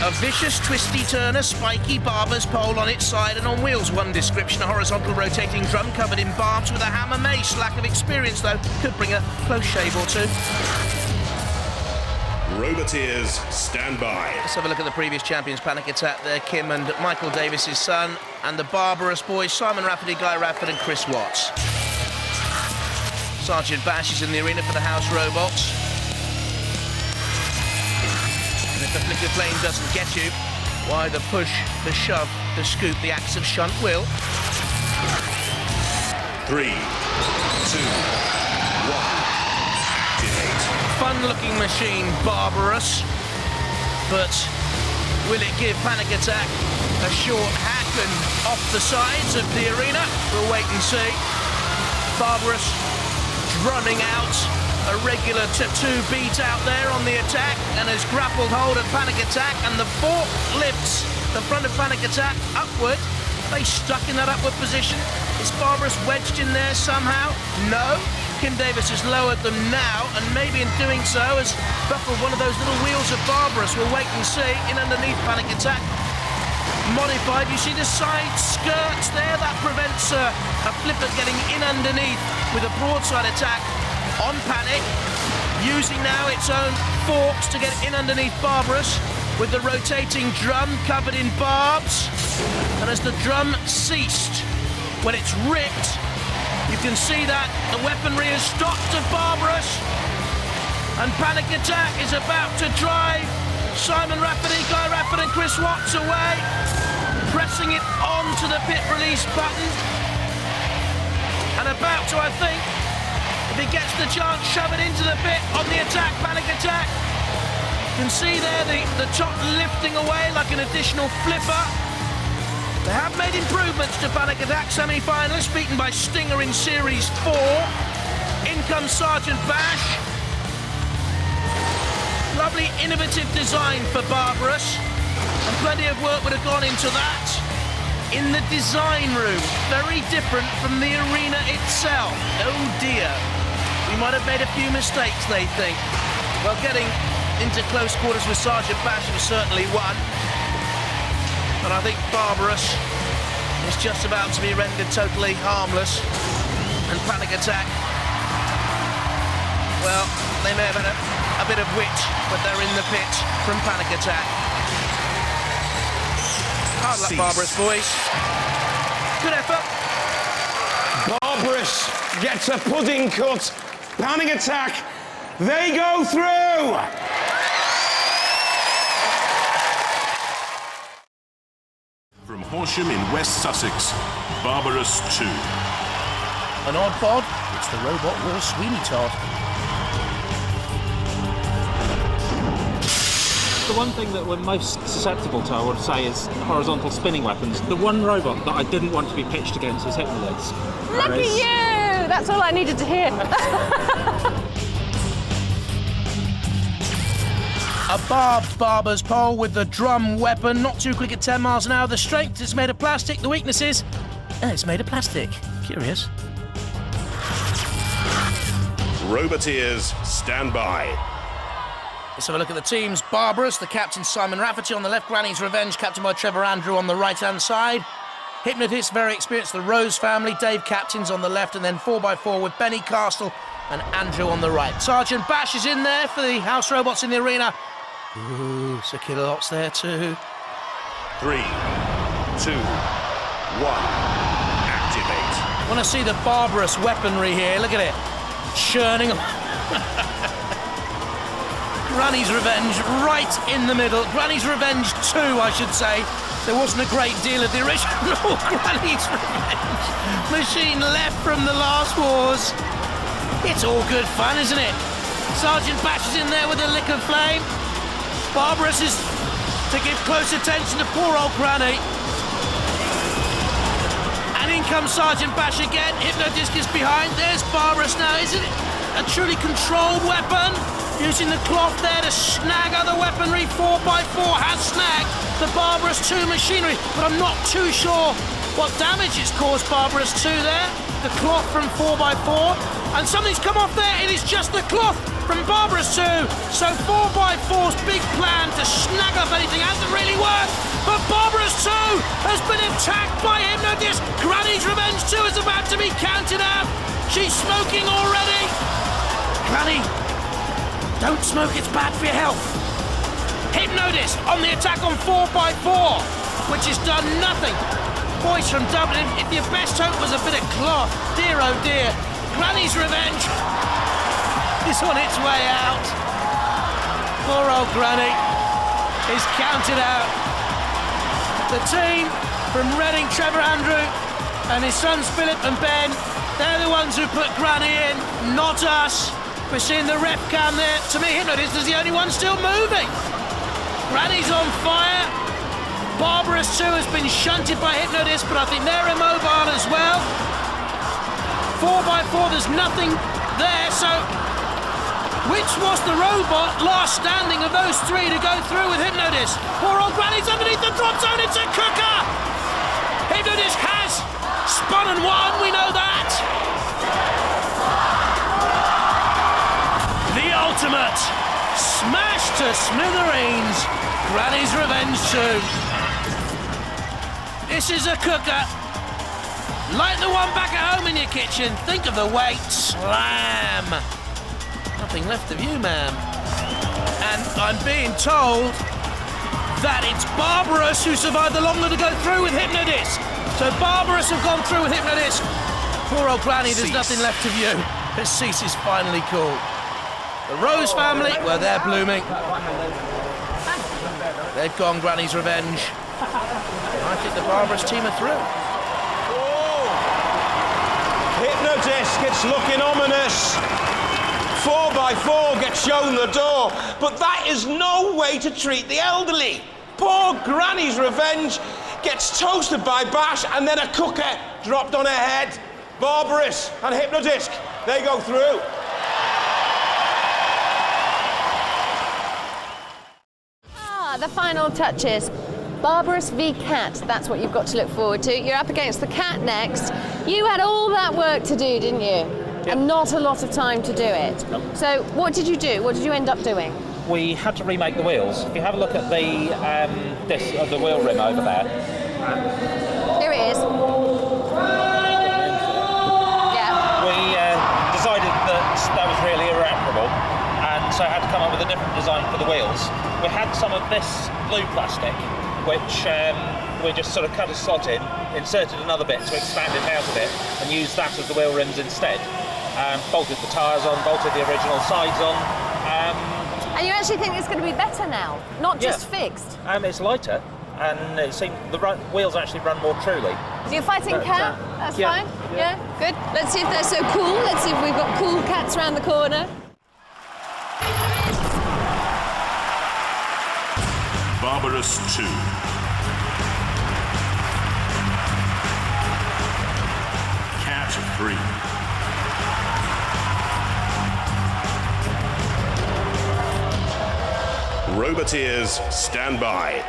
A vicious, twisty turner, spiky barber's pole on its side and on wheels. One description, a horizontal rotating drum covered in barbs with a hammer mace. Lack of experience, though, could bring a close shave or two. Roboteers, stand by. Let's have a look at the previous champions. Panic Attack there, Kim and Michael Davis's son, and the Barber-Ous boys, Simon Rafferty, Guy Radford and Chris Watts. Sergeant Bash is in the arena for the House Robots. And if the flick of flame doesn't get you, why the push, the shove, the scoop, the axe of shunt will. 3, 2, 1. Activate. Fun-looking machine, Barber-Ous, but will it give Panic Attack a short hack and off the sides of the arena? We'll wait and see. Barber-Ous drumming out a regular tattoo beat out there on the attack and has grappled hold of Panic Attack, and the fork lifts the front of Panic Attack upward. They stuck in that upward position. Is Barber-Ous wedged in there somehow? No. Kim Davis has lowered them now, and maybe in doing so has buckled one of those little wheels of Barber-Ous. We'll wait and see. In underneath Panic Attack. Modified, you see the side skirts there, that prevents a flipper getting in underneath with a broadside attack on Panic, using now its own forks to get in underneath Barber-Ous with the rotating drum covered in barbs. And as the drum ceased, when it's ripped, you can see that the weaponry has stopped of Barber-Ous, and Panic Attack is about to drive Simon Rafferty, Guy Radford and Chris Watts away, pressing it onto the pit release button, and about to, I think, if he gets the chance, shove it into the pit on the attack, Panic Attack. You can see there the top lifting away like an additional flipper. They have made improvements to Panic Attack semi-finalists, beaten by Stinger in Series 4. In comes Sergeant Bash. Lovely innovative design for Barber-Ous, and plenty of work would have gone into that. In the design room, very different from the arena itself. Oh dear, we might have made a few mistakes, they think. Well, getting into close quarters with Sergeant Bash was certainly one. And I think Barber-Ous is just about to be rendered totally harmless. And Panic Attack, well, they may have had a bit of wit, but they're in the pit from Panic Attack. Hard luck, Barber-Ous boys. Good effort. Barber-Ous gets a pudding cut. Panic Attack, they go through. From Horsham in West Sussex, Barber-Ous 2. An odd bod, it's the Robot War Sweeney Todd. The one thing that we're most susceptible to, I would say, is horizontal spinning weapons. The one robot that I didn't want to be pitched against was Hypno-Disc. Look at you! That's all I needed to hear. A barbed barber's pole with the drum weapon, not too quick at 10 miles an hour. The strength is made of plastic, the weakness is, it's made of plastic. Curious. Roboteers, stand by. Let's have a look at the teams. Barber-Ous, the captain Simon Rafferty on the left, Granny's Revenge, captained by Trevor Andrew on the right-hand side. Hypno-Disc, very experienced, the Rose family, Dave captains on the left, and then 4x4 with Benny Castle and Andrew on the right. Sergeant Bash is in there for the House Robots in the arena. Ooh, Sir Kilolot's there too. 3, 2, 1. Activate. Want to see the Barber-Ous weaponry here, look at it. Churning. Granny's Revenge right in the middle. Granny's Revenge 2, I should say. There wasn't a great deal of the original Granny's Revenge machine left from the last wars. It's all good fun, isn't it? Sergeant Bash is in there with a lick of flame. Barber-Ous is to give close attention to poor old Granny. And in comes Sergeant Bash again. Hypno-Disc is behind. There's Barber-Ous now. Is it a truly controlled weapon? Using the cloth there to snag other weaponry. 4x4 has snagged the Barber-Ous 2 machinery, but I'm not too sure what damage it's caused Barber-Ous 2 there. The cloth from 4x4, and something's come off there. It is just the cloth from Barber-Ous 2. So 4x4's big plan to snag up anything hasn't really worked. But Barber-Ous 2 has been attacked by Hypno-Disc. Granny's Revenge 2 is about to be counted out. She's smoking already. Granny, don't smoke, it's bad for your health. Hypno-Disc on the attack on 4x4, which has done nothing. Boys from Dublin, if your best hope was a bit of cloth, dear oh dear, Granny's Revenge is on its way out. Poor old Granny is counted out. The team from Reading, Trevor Andrew, and his sons Philip and Ben, they're the ones who put Granny in, not us. We're seeing the rep cam there. To me, Hypno-Disc is the only one still moving. Granny's on fire. Barber-Ous 2 has been shunted by Hypno-Disc, but I think they're immobile as well. 4x4, there's nothing there, so which was the robot last standing of those three to go through with Hypno-Disc? Poor old Granny's underneath the drop zone, it's a cooker! Hypno-Disc has spun and won, we know that! The ultimate smash to smithereens, Granny's Revenge 2. This is a cooker. Like the one back at home in your kitchen. Think of the weight. Slam. Nothing left of you, ma'am. And I'm being told that it's Barber-Ous who survived the longer to go through with Hypno-Disc. So Barber-Ous have gone through with Hypno-Disc. Poor old Granny, there's nothing left of you. The cease is finally called. The Rose family, well, they're blooming. They've gone Granny's Revenge. I think the Barber-Ous team are through. Oh! Hypno-Disc, it's looking ominous. 4x4 gets shown the door, but that is no way to treat the elderly. Poor Granny's Revenge gets toasted by Bash, and then a cooker dropped on her head. Barber-Ous and Hypno-Disc, they go through. The final touches. Barber-Ous v Cat, that's what you've got to look forward to. You're up against the Cat next. You had all that work to do, didn't you? Yep. And not a lot of time to do it. Nope. So what did you do? What did you end up doing? We had to remake the wheels. If you have a look at the the wheel rim over there. Here it is. Yeah. We decided that was really irreparable, and so I had to come up with a different design for the wheels. We had some of this blue plastic, which we just sort of cut a slot in, inserted another bit to expand it out a bit, and used that as the wheel rims instead. Bolted the tyres on, bolted the original sides on. And you actually think it's going to be better now, not just fixed? It's lighter, and it seemed the wheels actually run more truly. So you're fighting Cat? That's yeah, fine? Yeah, good. Let's see if they're so cool. Let's see if we've got cool cats around the corner. Barber-Ous 2. Cat 3. Roboteers, stand by.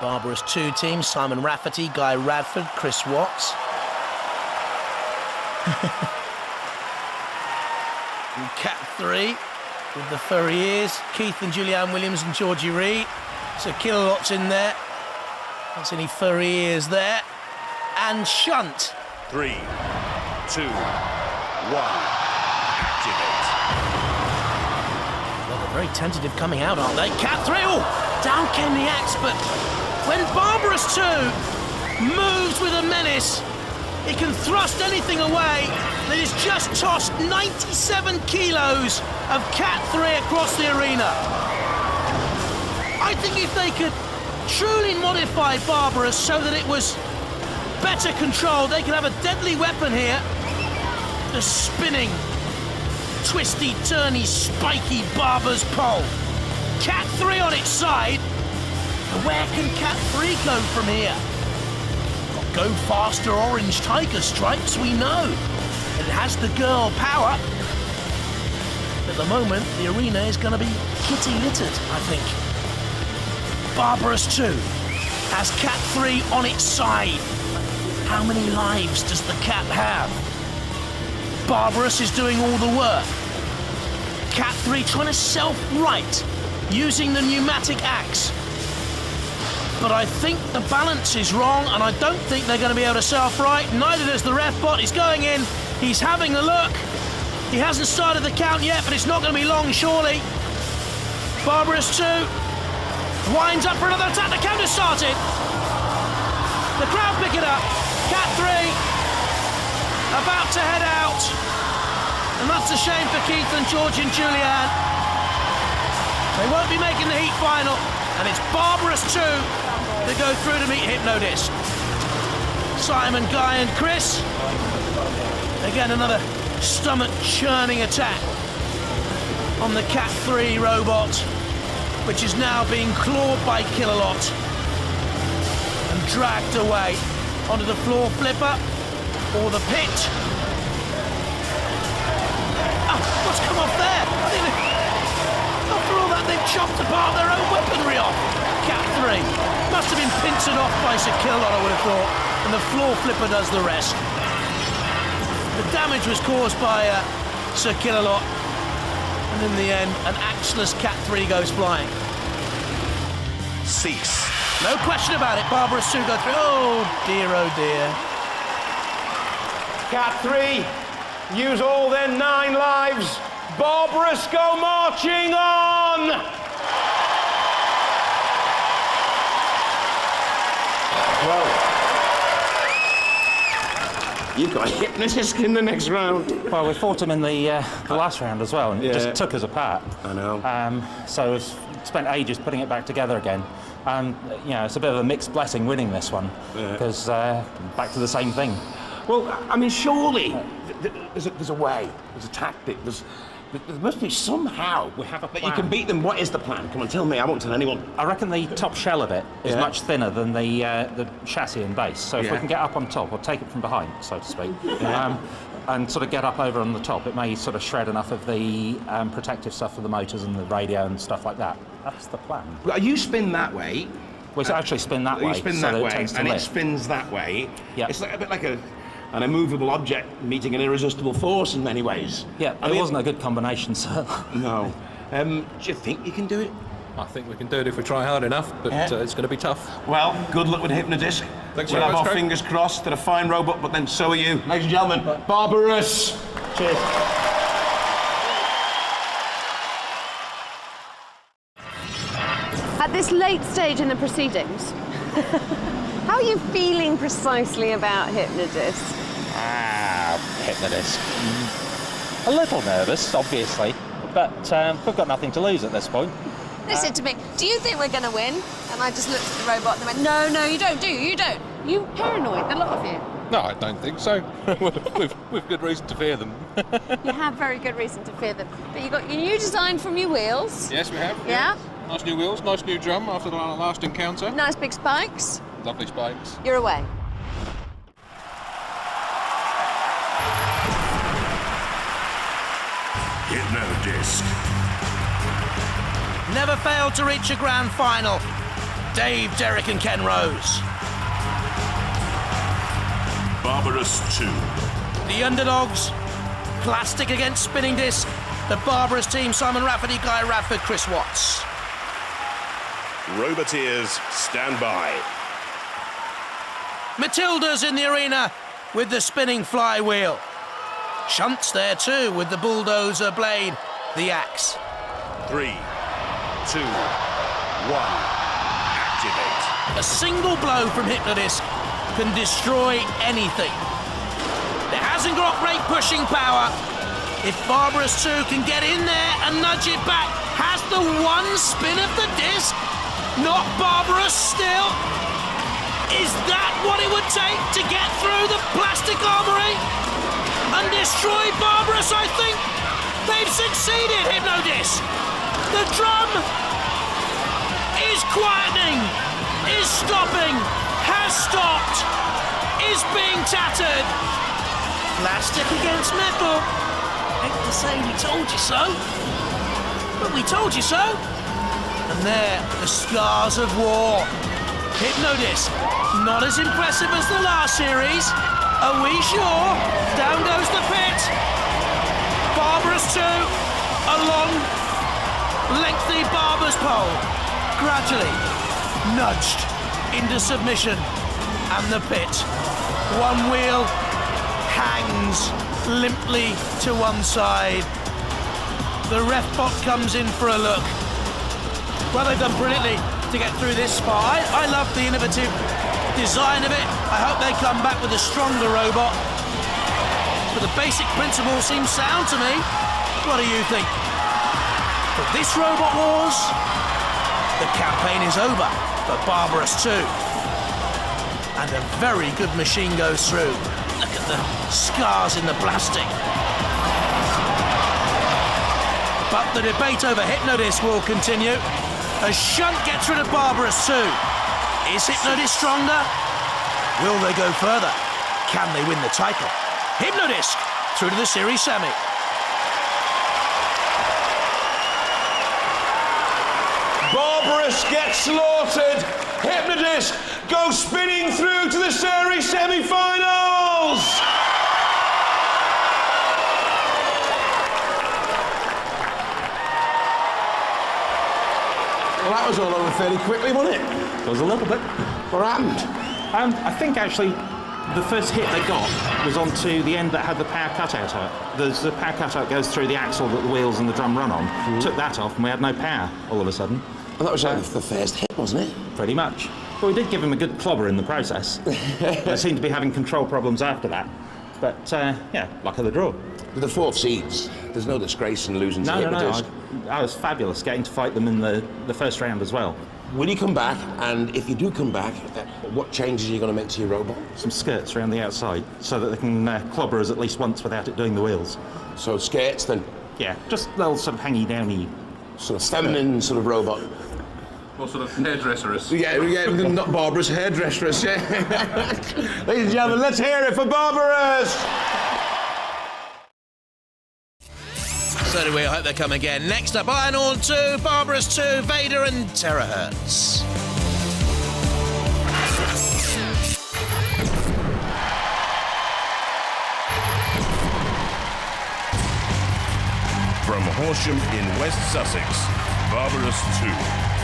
Barber-Ous 2 team, Simon Rafferty, Guy Radford, Chris Watts. And Cat 3 with the furry ears, Keith and Julianne Williams and Georgie Reed. So Kilolot's in there. Don't any furry ears there. And Shunt. 3, 2, 1. Activate. Well, they're very tentative coming out, aren't they? Cat 3, oh! Down came the axe, but when Barber-Ous 2 moves with a menace, he can thrust anything away. That is just tossed 97 kilos of Cat 3 across the arena. I think if they could truly modify Barber-Ous so that it was better controlled, they could have a deadly weapon here. The spinning, twisty, turny, spiky Barber's pole. Cat 3 on its side. And where can Cat 3 go from here? Got Go Faster orange tiger stripes, we know. It has the girl power. At the moment, the arena is going to be kitty littered, I think. Barber-Ous 2 has Cat 3 on its side. How many lives does the cat have? Barber-Ous is doing all the work. Cat 3 trying to self-right using the pneumatic axe. But I think the balance is wrong, and I don't think they're going to be able to self-right. Neither does the ref bot. He's going in. He's having a look. He hasn't started the count yet, but it's not going to be long, surely. Barber-Ous 2 winds up for another attack. The count has started. The crowd pick it up. Cat 3 about to head out. And that's a shame for Keith and George and Julianne. They won't be making the heat final. And it's Barber-Ous 2 to go through to meet Hypno-Disc. Simon, Guy and Chris. Again, another stomach-churning attack on the Cat 3 robot, which is now being clawed by Killalot and dragged away onto the floor flipper or the pit. Oh, what's come off there? After all that, they've chopped apart their own weaponry off. Cat 3 must have been pincered off by Sir Killalot, I would have thought, and the floor flipper does the rest. The damage was caused by Sir Killalot, and in the end, an axeless Cat 3 goes flying. Cease. No question about it, Barber-Ous 2 go through. Oh dear, Cat 3, use all their 9 lives. Barber-Ous go marching on! Well, you've got a Hypno-Disc in the next round. Well, we fought him in the last round as well, and it just took us apart. I know. So we've spent ages putting it back together again. You know, it's a bit of a mixed blessing winning this one, because back to the same thing. Well, I mean, surely there's a way, there's a tactic, there must be somehow we have a that plan. you can beat them. What is the plan? Come on, tell me. I won't tell anyone. I reckon the top shell of it is much thinner than the chassis and base. So if we can get up on top, or take it from behind, so to speak, and sort of get up over on the top, it may sort of shred enough of the protective stuff for the motors and the radio and stuff like that. That's the plan. Well, you spin that way. We actually spin that way. You spin so that it way, tends to and it lift. spins that way. Yeah. It's like a bit like an immovable object meeting an irresistible force in many ways. Yeah, it wasn't a good combination, sir. No. Do you think you can do it? I think we can do it if we try hard enough, but it's going to be tough. Well, good luck with Hypno-Disc. Thanks we'll very have much, our Craig. fingers crossed. They're a fine robot, but then so are you. Ladies and gentlemen, Barber-Ous. Cheers. At this late stage in the proceedings, how are you feeling precisely about Hypno-Disc? Hypno-Disc. A little nervous, obviously, but we've got nothing to lose at this point. Listen to me. Do you think we're going to win? And I just looked at the robot and went, no, you don't, do you? You don't. You paranoid, the lot of you. No, I don't think so. We've good reason to fear them. You have very good reason to fear them. But you got your new design from your wheels. Yes, we have. Yeah. Nice new wheels, nice new drum after the last encounter. Nice big spikes. Lovely spikes. You're away. Hypno-Disc. Never failed to reach a grand final. Dave, Derek and Ken Rose. Barber-Ous 2. The underdogs, plastic against spinning disc. The Barber-Ous team, Simon Rafferty, Guy Radford, Chris Watts. Roboteers, stand by. Matilda's in the arena with the spinning flywheel. Shunt's there too with the bulldozer blade, the axe. 3, 2, 1. Activate. A single blow from Hypno-Disc can destroy anything. It hasn't got great pushing power. If Barber-Ous 2 can get in there and nudge it back, has the one spin of the disc not Barber-Ous still? Is that what it would take to get through the plastic armory and destroy Barber-Ous? I think they've succeeded, Hypno-Disc. The drum is quietening, is stopping, has stopped, is being tattered. Plastic against metal. Hate to say we told you so, but we told you so. And there, the scars of war. Hypno-Disc Not as impressive as the last series. Are we sure? Down goes the pit. Barber-Ous 2, a long, lengthy barber's pole, gradually nudged into submission, and the pit. One wheel hangs limply to one side. The ref bot comes in for a look. Well, they've done brilliantly to get through this spot. I love the innovative design of it. I hope they come back with a stronger robot. But the basic principle seems sound to me. What do you think? But this Robot Wars, the campaign is over for Barber-Ous 2. And a very good machine goes through. Look at the scars in the plastic. But the debate over Hypno-Disc will continue as Shunt gets rid of Barber-Ous 2. Is Hypno-Disc stronger? Will they go further? Can they win the title? Hypno-Disc through to the series semi. Barber-Ous gets slaughtered. Hypno-Disc goes spinning through to the series semi-finals. Well, that was all over fairly quickly, wasn't it? It was a little bit. What happened? I think actually the first hit they got was onto the end that had the power cutout out. The power cutout goes through the axle that the wheels and the drum run on. Took that off and we had no power all of a sudden. Well, that was the first hit, wasn't it? Pretty much. But we did give him a good clobber in the process. They seemed to be having control problems after that. But, yeah, luck of the draw. The fourth seeds. There's no disgrace in losing to No. Hypno-Disc. I was fabulous getting to fight them in the first round as well. Will you come back? And if you do come back, what changes are you going to make to your robot? Some skirts around the outside so that they can clobber us at least once without it doing the wheels. So skirts, then? Yeah, just little sort of hangy-downy. Sort of feminine sort of robot. What sort of hairdresseress? Yeah, not Barber-Ous, hairdresseress, yeah. Ladies and gentlemen, let's hear it for Barber-Ous! So do we. I hope they come again. Next up, Iron Horn 2, Barber-Ous 2, Vader and Terrorhurtz. From Horsham in West Sussex, Barber-Ous 2.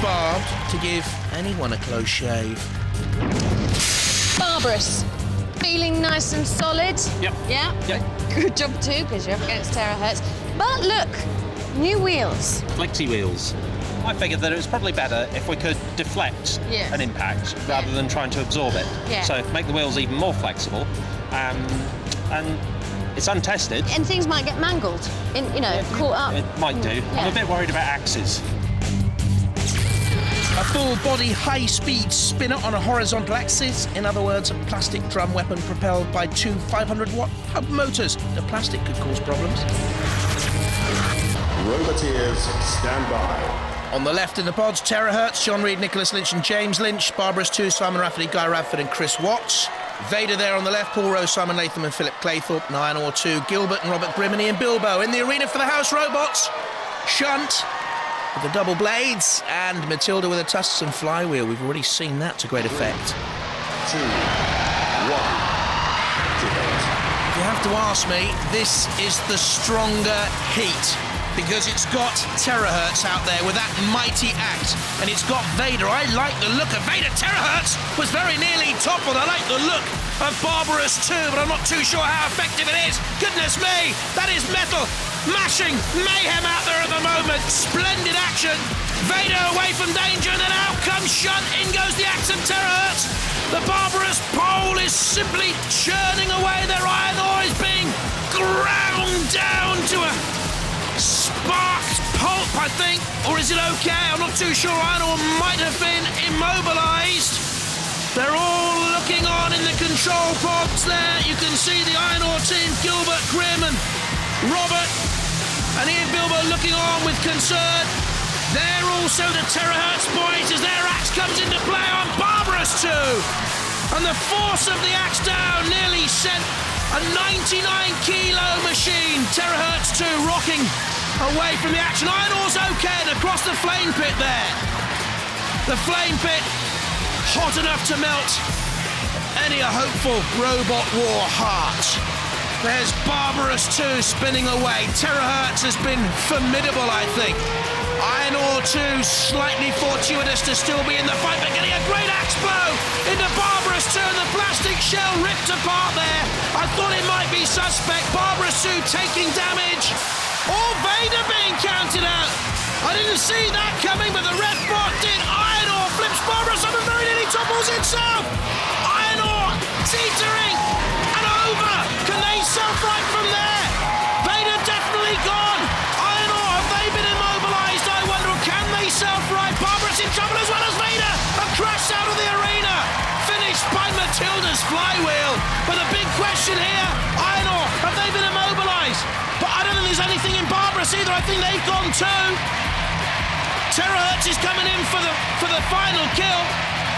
Barbed to give anyone a close shave. Barber-Ous, feeling nice and solid? Yep. Yeah? Yep. Good job too, because you're up against Terrorhurtz. But look, new wheels. Flexi wheels. I figured that it was probably better if we could deflect Yes. an impact rather than trying to absorb it. Yeah. So make the wheels even more flexible. And it's untested. And things might get mangled, caught up. It might do. Yeah. I'm a bit worried about axes. A full-body, high-speed spinner on a horizontal axis. In other words, a plastic drum weapon propelled by two 500-watt hub motors. The plastic could cause problems. Roboteers, stand by. On the left in the pods, Terrorhurtz, John Reed, Nicholas Lynch and James Lynch. Barber-Ous 2, Simon Rafferty, Guy Radford and Chris Watts. Vader there on the left, Paul Rose, Simon Latham and Philip Claythorpe. And Iron Horn 2, Gilbert and Robert Grimany and Bilbo. In the arena for the house robots, Shunt with the double blades and Matilda with a Tuscan flywheel. We've already seen that to great effect. 2, 1, activate. If you have to ask me, this is the stronger heat because it's got Terrorhurtz out there with that mighty axe, and it's got Vader. I like the look of Vader. Terrorhurtz was very nearly toppled. I like the look of Barber-Ous 2, but I'm not too sure how effective it is. Goodness me, that is metal. Mashing mayhem out there at the moment. Splendid action. Vader away from danger, and then out comes Shunt. In goes the axe of Terrorhurtz. The Barber-Ous pole is simply churning away. Their iron ore is being ground down to a sparked pulp, I think. Or is it okay? I'm not too sure. Iron ore might have been immobilised. They're all looking on in the control pods there. You can see the Iron Ore team, Gilbert, Grim and Robert and Ian Bilbo looking on with concern. There also the Terrorhurtz boys as their axe comes into play on Barber-Ous 2. And the force of the axe down nearly sent a 99-kilo machine. Terrorhurtz 2 rocking away from the action. Iron Ore's okay, and across the flame pit there. The flame pit hot enough to melt any a hopeful robot war heart. There's Barber-Ous 2 spinning away. Terrorhurtz has been formidable, I think. Iron-Ore 2 slightly fortuitous to still be in the fight, but getting a great axe blow into Barber-Ous 2 and the plastic shell ripped apart there. I thought it might be suspect. Barber-Ous 2 taking damage. Or Vader being counted out. I didn't see that coming, but the ref bot did. Iron-Ore flips Barber-Ous up and very nearly topples itself. Iron-Ore teetering and over. Can they self-right from there? Vader definitely gone. Iron-Ore, have they been immobilized? I wonder, can they self-right? Barber-Ous in trouble as well as Vader. A crash out of the arena. Finished by Matilda's flywheel. But the big question here, Iron-Ore, have they been immobilized? But I don't think there's anything in Barber-Ous either. I think they've gone too. Terrorhurtz is coming in for the final kill.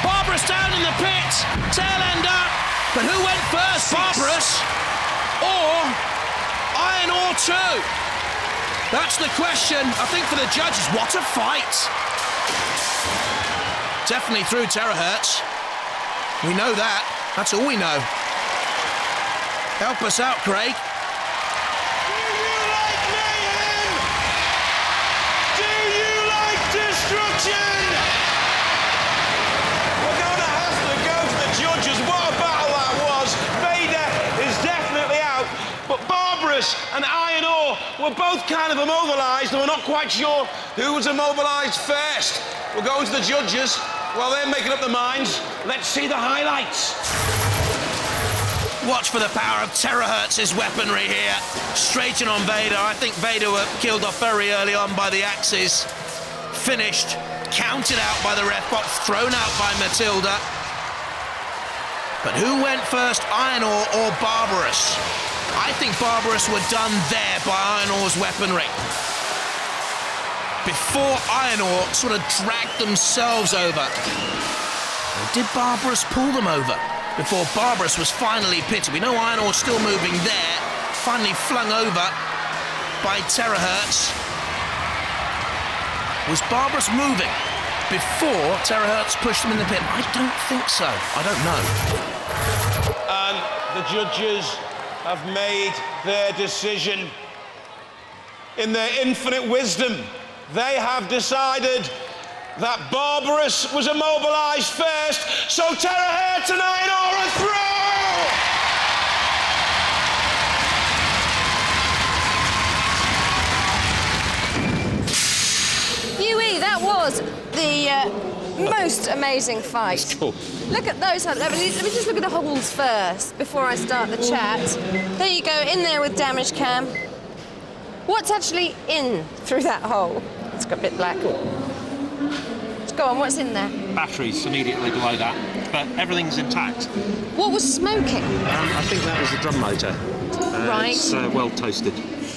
Barber-Ous down in the pit. Tail end up. But who went first, Barber-Ous or Iron-Ore 2? That's the question, I think, for the judges. What a fight. Definitely through Terrorhurtz. We know that. That's all we know. Help us out, Craig. And Iron-Ore were both kind of immobilised, and we're not quite sure who was immobilised first. We're going to the judges while they're making up their minds. Let's see the highlights. Watch for the power of Terrorhurtz's weaponry here. Straight in on Vader. I think Vader were killed off very early on by the axes. Finished, counted out by the ref bot, thrown out by Matilda. But who went first, Iron-Ore or Barber-Ous? I think Barber-Ous were done there by Iron-Ore's weaponry. Before Iron-Ore sort of dragged themselves over. Or did Barber-Ous pull them over before Barber-Ous was finally pitted? We know Iron-Ore's still moving there. Finally flung over by Terrorhurtz. Was Barber-Ous moving before Terrorhurtz pushed him in the pit? I don't think so. I don't know. And the judges have made their decision. In their infinite wisdom, they have decided that Barber-Ous was immobilised first, so Terrorhurtz and Iron-Ore are through! Huey, that was the most amazing fight. Cool. Look at those. Let me just look at the holes first before I start the chat. There you go, in there with damage cam. What's actually in through that hole? It's got a bit black. Let's go on, what's in there? Batteries immediately below that, but everything's intact. What was smoking? I think that was the drum motor. Right. It's well toasted.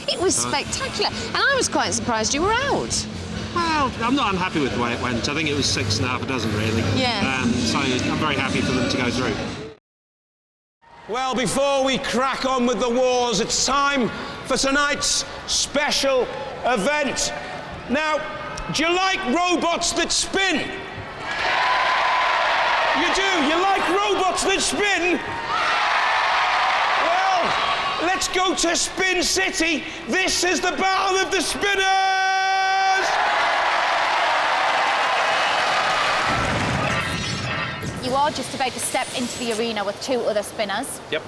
It was spectacular, and I was quite surprised you were out. Well, I'm not unhappy with the way it went. I think it was 6 1/2 dozen, really. Yeah. So I'm very happy for them to go through. Well, before we crack on with the wars, it's time for tonight's special event. Now, do you like robots that spin? You do? You like robots that spin? Well, let's go to Spin City. This is the Battle of the Spinners! You are just about to step into the arena with 2 other spinners. Yep.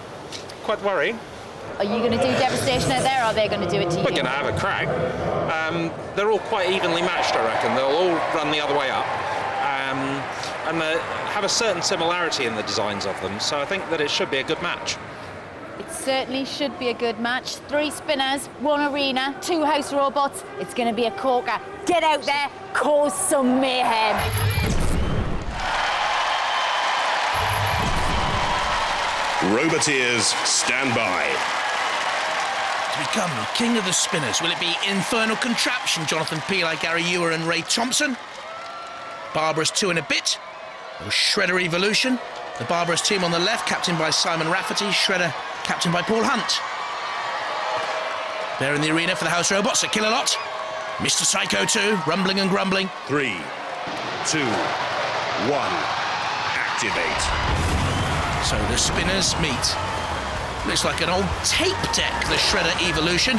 Quite worrying. Are you going to do devastation out there, or are they going to do it to you? We're going to have a crack. They're all quite evenly matched, I reckon. They'll all run the other way up. And they have a certain similarity in the designs of them, so I think that it should be a good match. It certainly should be a good match. 3 spinners, 1 arena, 2 house robots. It's going to be a corker. Get out there, cause some mayhem. Roboteers, stand by. To become king of the spinners, will it be Infernal Contraption, Jonathan Peli, Gary Ewer and Ray Thompson? Barber-Ous 2 in a bit, or Shredder Evolution? The Barber-Ous team on the left, captained by Simon Rafferty, Shredder captained by Paul Hunt. There in the arena for the house robots, a Killalot. Mr. Psycho 2, rumbling and grumbling. 3, 2, 1, activate. So the spinners meet. Looks like an old tape deck, the Shredder Evolution.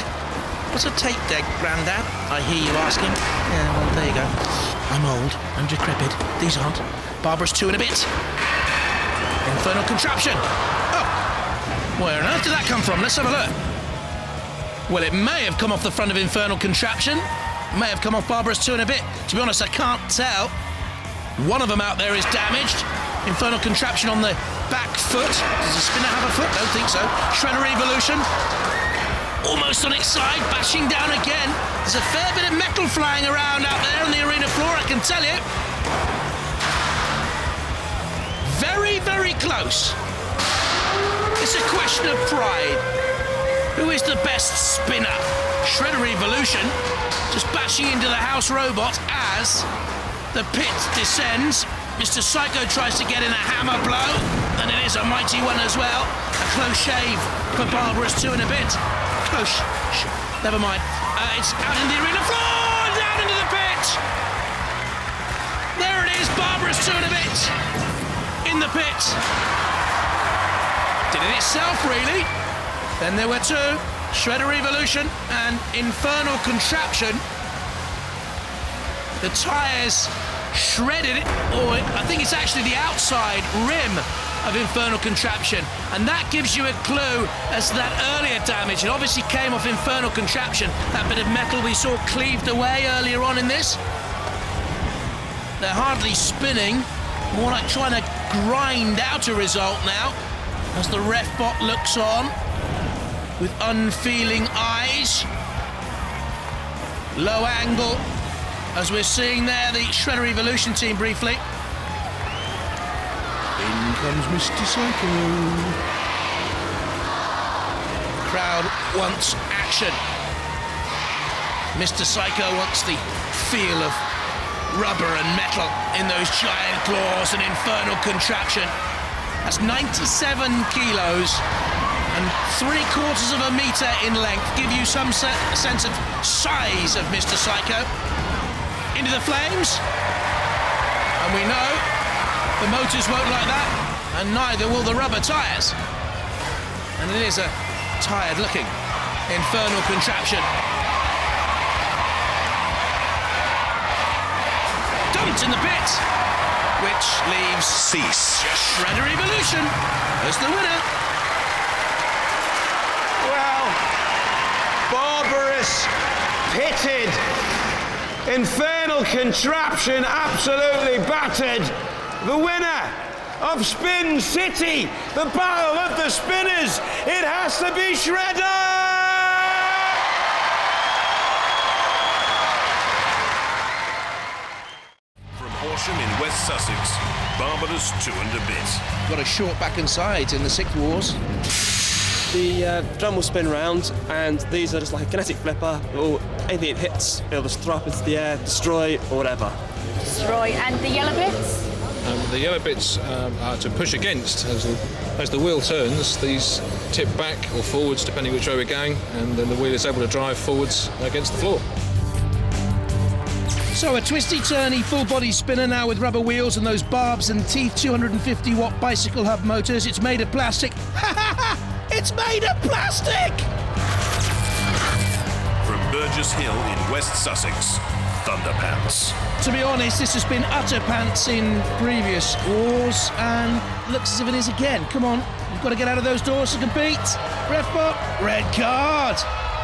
What's a tape deck, Grandad? I hear you asking. Yeah, well, there you go. I'm old, I'm decrepit. These aren't. Barber-Ous 2 and a bit. Infernal Contraption. Oh, where on earth did that come from? Let's have a look. Well, it may have come off the front of Infernal Contraption. May have come off Barber-Ous 2 and a bit. To be honest, I can't tell. One of them out there is damaged. Infernal Contraption on the back foot. Does the spinner have a foot? Don't think so. Shredder Evolution. Almost on its side, bashing down again. There's a fair bit of metal flying around out there on the arena floor, I can tell you. Very, very close. It's a question of pride. Who is the best spinner? Shredder Evolution just bashing into the house robot as the pit descends. Mr. Psycho tries to get in a hammer blow, and it is a mighty one as well. A close shave for Barber-Ous 2 and a bit. Close. Never mind. It's out in the arena floor, down into the pit. There it is, Barber-Ous 2 and a bit. In the pit. Did it itself, really. Then there were two, Shredder Evolution and Infernal Contraption. The tyres shredded, or I think it's actually the outside rim of Infernal Contraption, and that gives you a clue as to that earlier damage. It obviously came off Infernal Contraption, that bit of metal we saw cleaved away earlier on in this. They're hardly spinning, more like trying to grind out a result now, as the ref bot looks on with unfeeling eyes. Low angle, as we're seeing there, the Shredder Evolution team briefly. In comes Mr. Psycho. Crowd wants action. Mr. Psycho wants the feel of rubber and metal in those giant claws and Infernal Contraption. That's 97 kilos and 3/4 of a metre in length. Give you some sense of size of Mr. Psycho. Into the flames. And we know the motors won't like that, and neither will the rubber tyres. And it is a tired-looking Infernal Contraption. Dumped in the pit, which leaves Cease. Shredder Evolution as the winner. Well, Barber-Ous pitted. Infernal Contraption absolutely battered. The winner of Spin City, the battle of the spinners, it has to be Shredder! From Horsham in West Sussex, Barber-Ous 2 and a bit. Got a short back and sides in the Sixth Wars. The drum will spin round, and these are just like a kinetic flipper, or anything it hits, it'll just throw up into the air, destroy, or whatever. Destroy. And the yellow bits? The yellow bits are to push against. As the wheel turns, these tip back or forwards, depending which way we're going, and then the wheel is able to drive forwards against the floor. So a twisty-turny full-body spinner now with rubber wheels and those barbs and teeth 250-watt bicycle hub motors. It's made of plastic. Ha ha ha! It's made of plastic! From Burgess Hill in West Sussex, Thunderpants. To be honest, this has been utter pants in previous wars, and looks as if it is again. Come on, you've got to get out of those doors to compete. Ref bot, red card.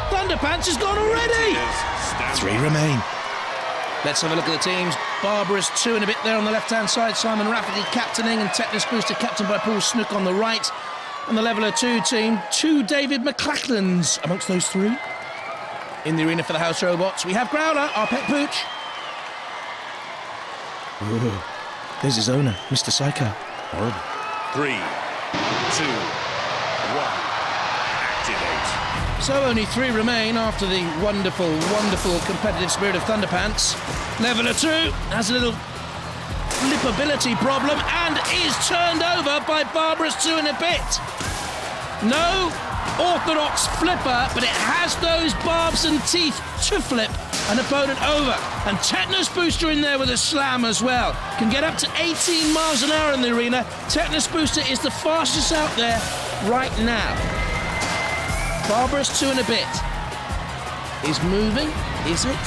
Thunderpants has gone already. 3 remain. Let's have a look at the teams. Barber-Ous 2 and a bit there on the left-hand side. Simon Rafferty captaining, and Tetanus Booster captained by Paul Snook on the right. And the Leveller 2 team, 2 David McLachlans amongst those 3. In the arena for the house robots, we have Growler, our pet pooch. Ooh, there's his owner, Mr. Psycho. Horrible. 3, 2, 1, activate. So only 3 remain after the wonderful, wonderful competitive spirit of Thunderpants. Leveller 2 has a little flippability problem and is turned over by Barber-Ous 2 in a bit. No orthodox flipper, but it has those barbs and teeth to flip. an opponent over. And Tetanus Booster in there with a slam as well. Can get up to 18 miles an hour in the arena. Tetanus Booster is the fastest out there right now. Barber-Ous 2 and a bit. Is moving, is it?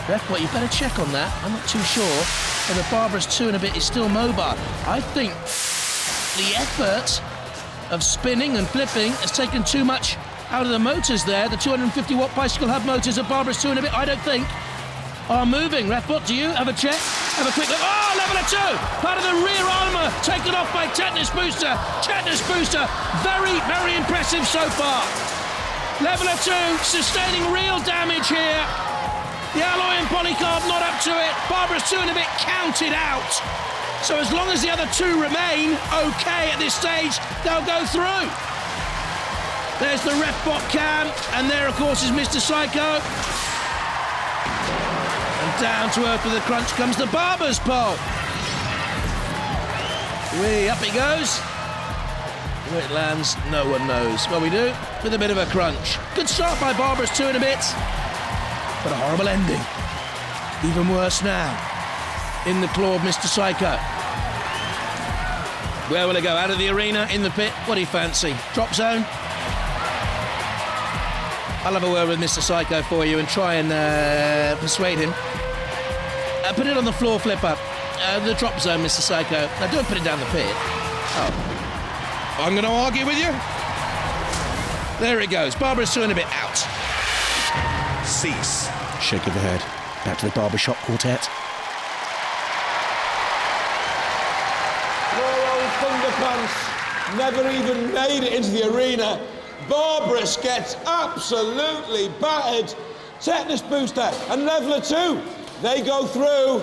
Ref, well, you better check on that. I'm not too sure whether Barber-Ous 2 and a bit is still mobile. I think the effort of spinning and flipping has taken too much out of the motors there. The 250 watt bicycle hub motors of Barber-Ous 2 and a bit, I don't think, are moving. Ref, what do you? Have a check? Have a quick look. Oh, level of 2! Part of the rear armour taken off by Tetanus Booster. Tetanus Booster, very, very impressive so far. Level of 2, sustaining real damage here. The alloy and polycarb not up to it. Barber-Ous 2 and a bit counted out. So as long as the other two remain okay at this stage, they'll go through. There's the ref bot cam, and there, of course, is Mr. Psycho. And down to earth with a crunch comes the Barber's pole. Whee, up he goes. Where it lands, no one knows. Well, we do, with a bit of a crunch. Good start by Barber-Ous 2 and a bit, but a horrible ending. Even worse now, in the claw of Mr. Psycho. Where will it go? Out of the arena, in the pit? What do you fancy? Drop zone? I'll have a word with Mr. Psycho for you and try and persuade him. Put it on the floor, Flipper. The drop zone, Mr. Psycho. Now, don't put it down the pit. Oh. I'm going to argue with you. There it goes. Barber-Ous 2 and a bit out. Cease. Shake of the head. Back to the barbershop quartet. Poor old Thunderpants never even made it into the arena. Barber-Ous gets absolutely battered. Tetanus Booster and Leveler 2. They go through.